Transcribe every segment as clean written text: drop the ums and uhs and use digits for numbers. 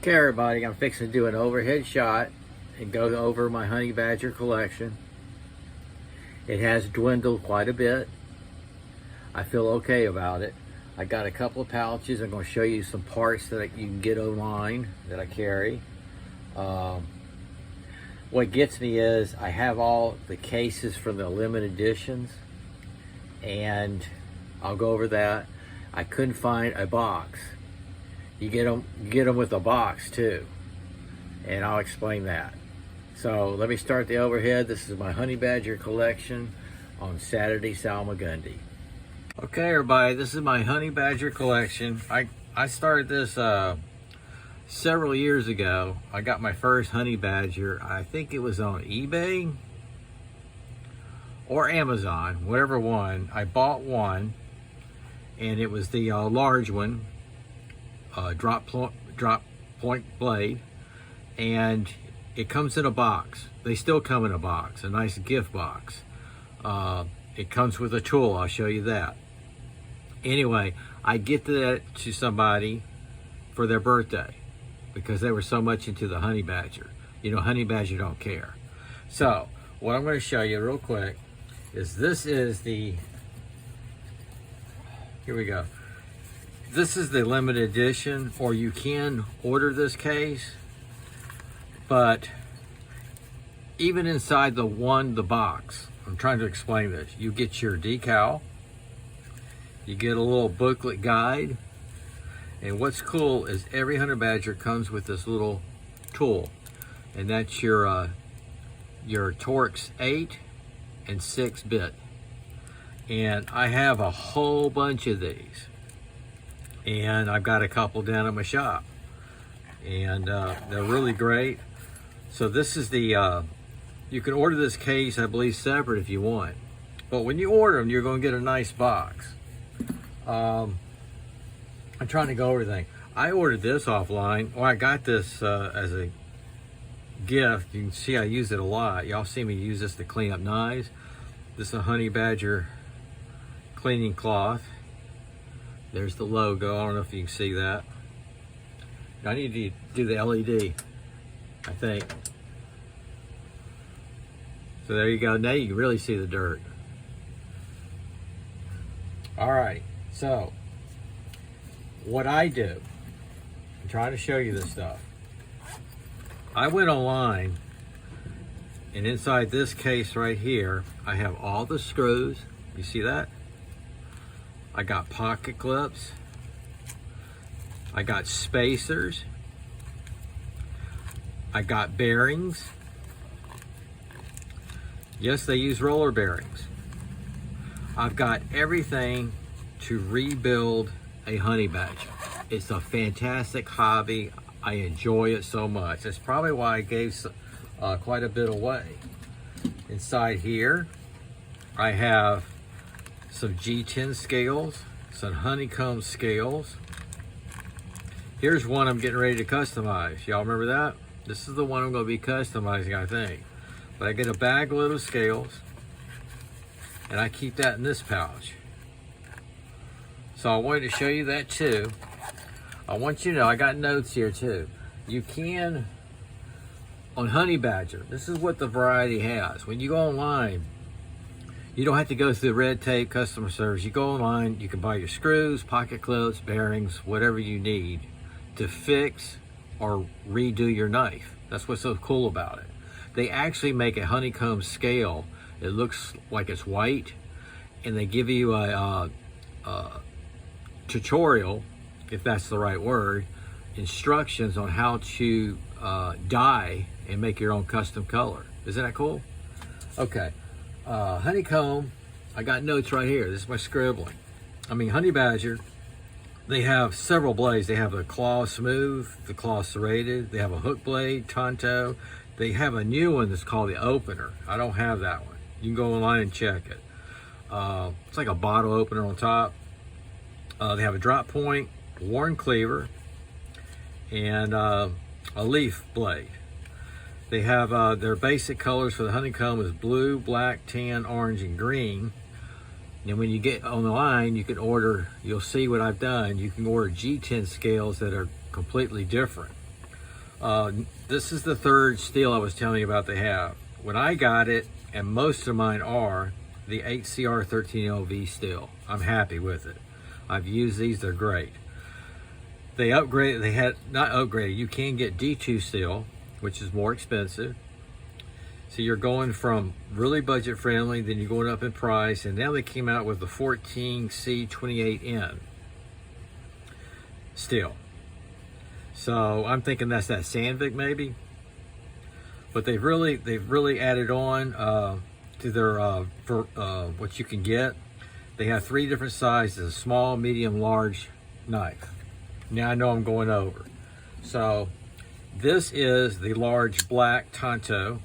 Okay, everybody, I'm fixing to do an overhead shot and go over my Honey Badger collection. It has dwindled quite a bit. I feel okay about it. I got a couple of pouches. I'm going to show you some parts that you can get online that I carry. What gets me is I have all the cases from the limited editions, and I'll go over that. I couldn't find a box. You get them with a box too, and I'll explain that. So let me start the overhead. This is my Honey Badger collection on Saturday Salmagundi. Okay, everybody, this is my Honey Badger collection. I started this several years ago. I got my first Honey Badger. I think it was on eBay or Amazon, whatever one. I bought one, and it was the large one. Drop point blade, and it comes in a box. They still come in a box, a nice gift box. It comes with a tool. I'll show you that. Anyway, I get that to somebody for their birthday because they were so much into the Honey Badger. You know, Honey Badger don't care. So what I'm going to show you real quick is here we go. This is the limited edition, or you can order this case, but even inside the box, I'm trying to explain this. You get your decal, you get a little booklet guide, and what's cool is every Honey Badger comes with this little tool, and that's your Torx 8 and 6 bit. And I have a whole bunch of these. And I've got a couple down at my shop, and they're really great. So this is the you can order this case, I believe, separate if you want, but when you order them, you're going to get a nice box. I'm trying to go over everything. I ordered this offline, or I got this as a gift. You can see I use it a lot. Y'all see me use this to clean up knives. This is a Honey Badger cleaning cloth. There's the logo. I don't know if you can see that. I need to do the LED, I think. So there you go. Now you can really see the dirt. All right. So what I do, I'm trying to show you this stuff. I went online, and inside this case right here, I have all the screws. You see that? I got pocket clips, I got spacers, I got bearings. Yes, they use roller bearings. I've got everything to rebuild a Honey Badger. It's a fantastic hobby. I enjoy it so much. That's probably why I gave quite a bit away. Inside here, I have some G10 scales, some honeycomb scales. Here's one I'm getting ready to customize. Y'all remember that? This is the one I'm going to be customizing, I think. But I get a bag load of scales, and I keep that in this pouch. So I wanted to show you that too. I want you to know, I got notes here too. You can, on Honey Badger, this is what the variety has. When you go online, you don't have to go through red tape, customer service. You go online, you can buy your screws, pocket clips, bearings, whatever you need to fix or redo your knife. That's what's so cool about it. They actually make a honeycomb scale. It looks like it's white, and they give you a tutorial, if that's the right word, instructions on how to dye and make your own custom color. Isn't that cool? Okay. Honeycomb, I got notes right here. This is my scribbling. I mean, Honey Badger, they have several blades. They have a claw smooth, the claw serrated. They have a hook blade, tonto. They have a new one that's called the opener. I don't have that one. You can go online and check it. It's like a bottle opener on top. They have a drop point, worn cleaver, and a leaf blade. They have their basic colors for the honeycomb is blue, black, tan, orange, and green. And when you get on the line, you can order, you'll see what I've done. You can order G10 scales that are completely different. This is the third steel I was telling you about they have. When I got it, and most of mine are, the HCR 13LV steel. I'm happy with it. I've used these, they're great. They upgraded, they had, not upgraded, you can get D2 steel, which is more expensive. So you're going from really budget friendly, then you're going up in price, and now they came out with the 14C28N steel. So I'm thinking that's that Sandvik maybe. But they've really added on to their what you can get. They have 3 different sizes: small, medium, large knife. Now I know I'm going over. So this is the large black Tonto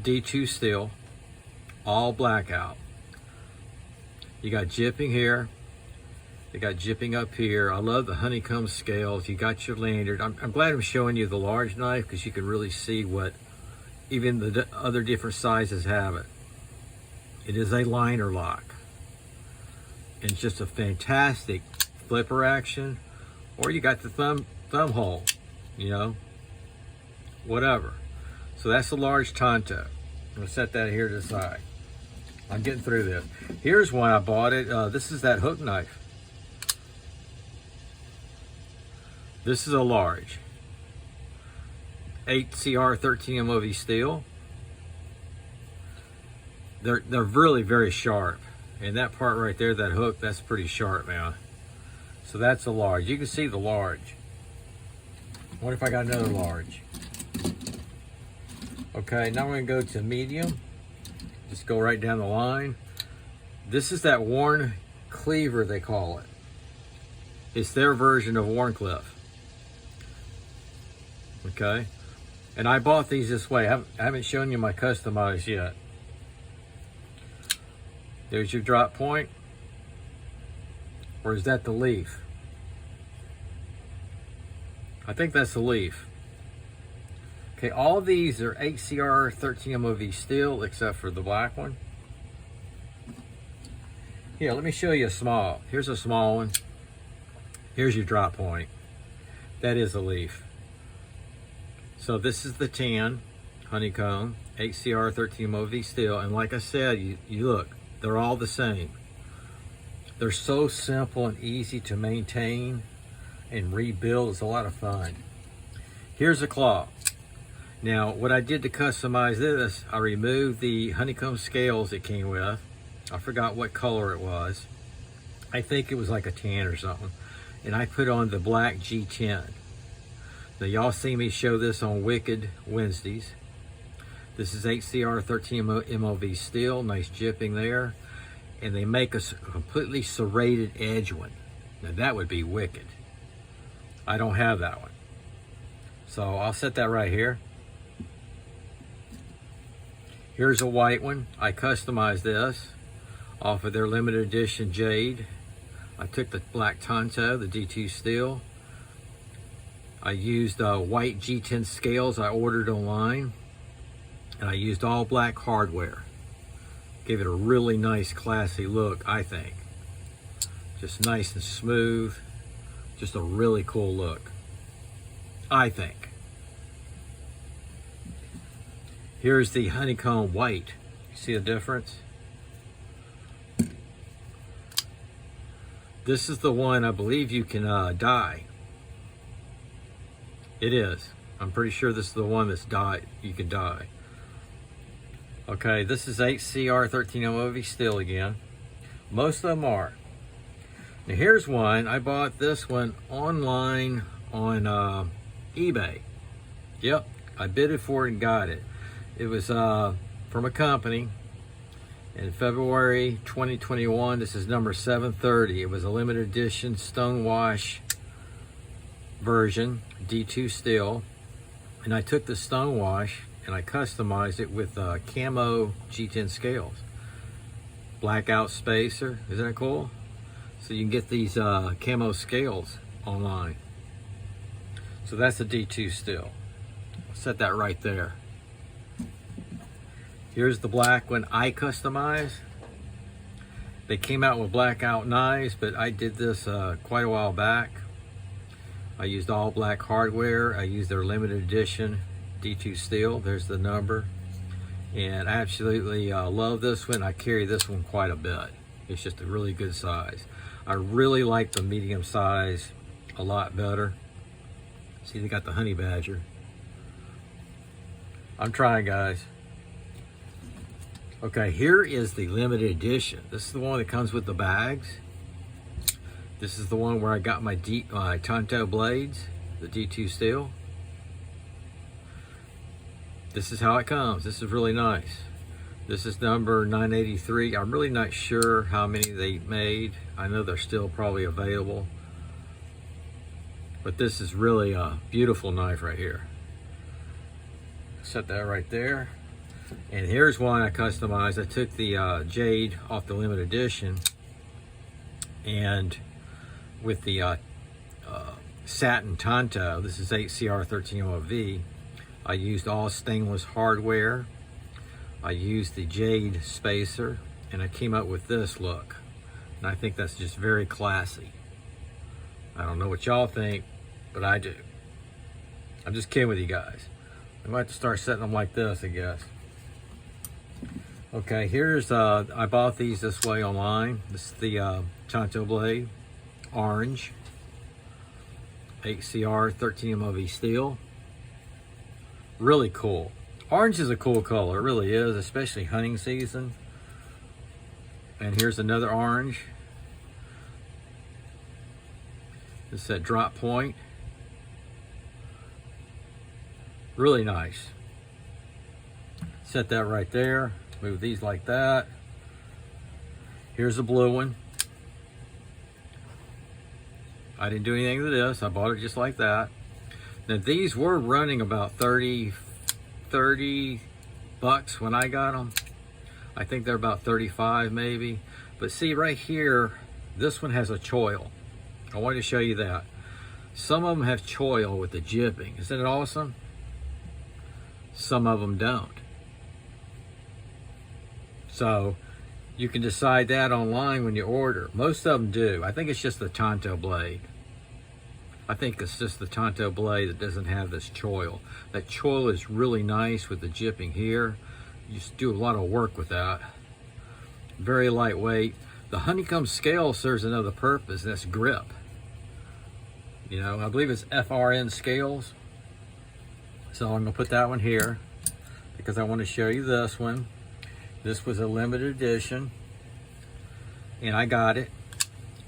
D2 steel, all blackout. You got jipping here. They got jipping up here. I love the honeycomb scales. You got your lanyard. I'm glad I'm showing you the large knife because you can really see what even the other different sizes have it. It is a liner lock. And it's just a fantastic flipper action. Or you got the thumb hole, you know, whatever. So that's the large Tonto. I'm gonna set that here to the side. I'm getting through this. Here's one I bought it. This is that hook knife. This is a large 8CR 13 MOV steel. They're really very sharp, and that part right there, that hook, that's pretty sharp, man. So that's a large. You can see the large. What if I got another large? Okay, now we're gonna go to medium. Just go right down the line. This is that Warren Cleaver, they call it. It's their version of Warncliffe. Okay, and I bought these this way. I haven't shown you my customized yet. There's your drop point. Or is that the leaf? I think that's the leaf. Okay, all of these are HCR 13 MOV steel except for the black one. Here, let me show you a small. Here's a small one. Here's your drop point. That is a leaf. So this is the tan honeycomb, HCR 13 MOV steel. And like I said, you look, they're all the same. They're so simple and easy to maintain and rebuild. It's a lot of fun. Here's a claw. Now, what I did to customize this, I removed the honeycomb scales it came with. I forgot what color it was. I think it was like a tan or something. And I put on the black G10. Now, y'all see me show this on Wicked Wednesdays. This is HCR 13 MOV steel, nice jipping there. And they make a completely serrated edge one. Now, that would be wicked. I don't have that one. So I'll set that right here. Here's a white one. I customized this off of their limited edition Jade. I took the black Tonto, the D2 steel. I used white G10 scales I ordered online. And I used all black hardware. Gave it a really nice, classy look, I think. Just nice and smooth. Just a really cool look, I think. Here's the honeycomb white. You see the difference? This is the one I believe you can dye. It is. I'm pretty sure this is the one that's dyed. You can dye. Okay, this is HCR 13 MOV steel again. Most of them are. Now here's one. I bought this one online on eBay. Yep, I bid it for it and got it. It was from a company in February 2021. This is number 730. It was a limited edition stonewash version, D2 steel. And I took the stonewash and I customized it with camo G10 scales. Blackout spacer, isn't that cool? So you can get these camo scales online. So that's the D2 steel. I'll set that right there. Here's the black one I customized. They came out with blackout knives, but I did this quite a while back. I used all black hardware. I used their limited edition D2 steel. There's the number. And I absolutely love this one. I carry this one quite a bit. It's just a really good size. I really like the medium size a lot better. See, they got the Honey Badger. I'm trying, guys. Okay, here is the limited edition. This is the one that comes with the bags. This is the one where I got my Tonto blades, the D2 steel. This is how it comes. This is really nice. This is number 983. I'm really not sure how many they made. I know they're still probably available. But this is really a beautiful knife right here. Set that right there. And here's one I customized. I took the jade off the limited edition, and with the satin Tonto, this is 8CR13OV, I used all stainless hardware. I used the jade spacer, and I came up with this look. And I think that's just very classy. I don't know what y'all think, but I do. I'm just kidding with you guys. I might have to start setting them like this, I guess. Okay, here's, I bought these this way online. This is the Tonto blade, orange, 8CR13MOV steel. Really cool. Orange is a cool color, it really is, especially hunting season. And here's another orange. This is that drop point. Really nice. Set that right there. Move these like that. Here's a blue one. I didn't do anything to this. I bought it just like that. Now these were running about 30 bucks when I got them. I think they're about 35 maybe. But see right here, this one has a choil. I wanted to show you that. Some of them have choil with the jipping. Isn't it awesome? Some of them don't. So you can decide that online when you order. Most of them do. I think it's just the Tonto blade. I think it's just the Tonto blade that doesn't have this choil. That choil is really nice with the jipping here. You just do a lot of work with that. Very lightweight. The honeycomb scale serves another purpose, and that's grip. You know, I believe it's FRN scales. So I'm gonna put that one here because I want to show you this one. This was a limited edition, and I got it,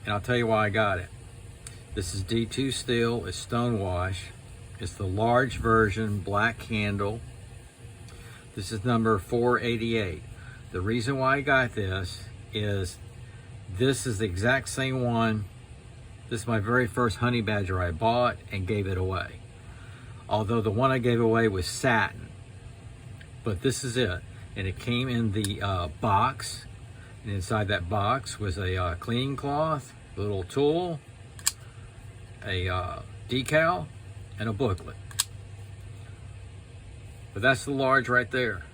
and I'll tell you why I got it. This is D2 steel, it's stonewash. It's the large version, black handle. This is number 488. The reason why I got this is the exact same one. This is my very first Honey Badger I bought and gave it away. Although the one I gave away was satin, but this is it. And it came in the box, and inside that box was a cleaning cloth, a little tool, a decal, and a booklet. But that's the large right there.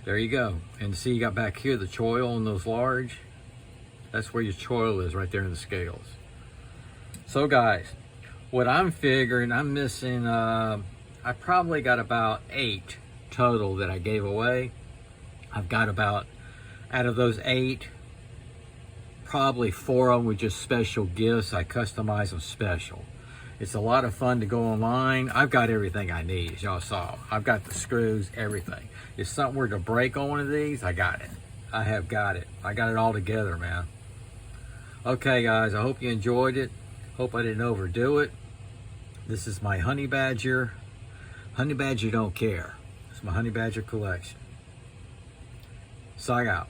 There you go. And see, you got back here the choil in those large. That's where your choil is, right there in the scales. So guys, what I'm figuring, I'm missing, I probably got about 8 total that I gave away. I've got about, out of those 8, probably 4 of them were just special gifts. I customize them special. It's a lot of fun to go online. I've got everything I need, as y'all saw. I've got the screws, everything. If something were to break on one of these, I got it. I have got it. I got it all together, man. Okay, guys, I hope you enjoyed it. Hope I didn't overdo it. This is my Honey Badger. Honey Badger don't care. It's my Honey Badger collection. Sign out.